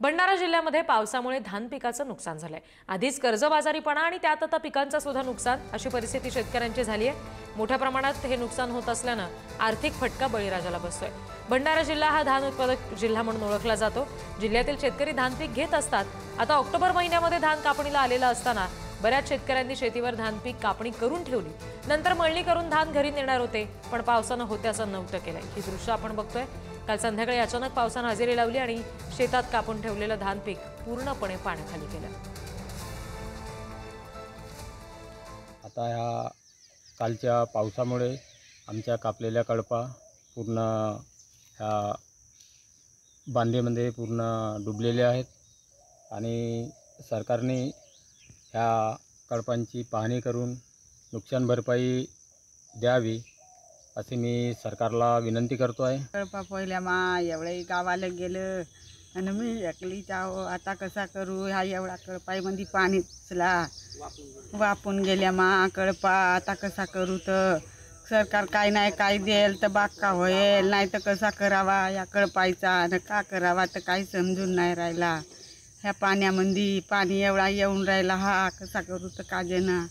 भंडारा जिल्ह्यामध्ये पावसामुळे धान पिकाचं नुकसान झालंय। आधीच कर्जबाजारीपणा आणि त्यात आता पिकांचं सुद्धा नुकसान, अशी परिस्थिती शेतकऱ्यांची झाली आहे। मोठ्या प्रमाणात हे नुकसान होत असल्यानं आर्थिक फटका बळीराजाला बसतोय। भंडारा जिल्हा हा धान उत्पादक जिल्हा म्हणून ओळखला जातो। जिल्ह्यातील शेतकरी धान पीक घेत असतात। आता ऑक्टोबर महिन्यामध्ये धान कापणीला आलेला असताना बऱ्याच शेतकऱ्यांनी शेतीवर धान पीक कापणी करून ठेवली, नंतर मळणी करून धान घरी नेणार होते, पण पावसानं होत्याचं नव्हतं केलंय। ही दृश्य आपण बघतोय। काल संध्याकाळी अचानक पावसानं हजेरी लावली आणि शेतात कापून ठेवलेलं धान पीक पूर्णपणे पाण्याखाली गेलं। आता ह्या कालच्या पावसामुळे आमच्या कापलेल्या कळपा पूर्ण ह्या बांधेमध्ये पूर्ण डुबलेल्या आहेत आणि सरकारने ह्या कळपांची पाहणी करून नुकसान भरपाई द्यावी अशी मी सरकारला विनंती करतो आहे। कळपा पहिल्या एवढे गावाला गेलं आणि मी एकली जाव, आता कसा करू, ह्या एवढा कळपाईमध्ये पाणी वापून गेल्या कळपा, आता कसा करू, तर सरकार काय नाही काय देईल तर बाग का होईल, नाही तर कसा करावा या कळपाईचा आणि का करावा तर काही समजून नाही राहिला। ह्या पाण्यामध्ये पाणी एवढा येऊन राहिला, हा कसा करू तर काजे ना।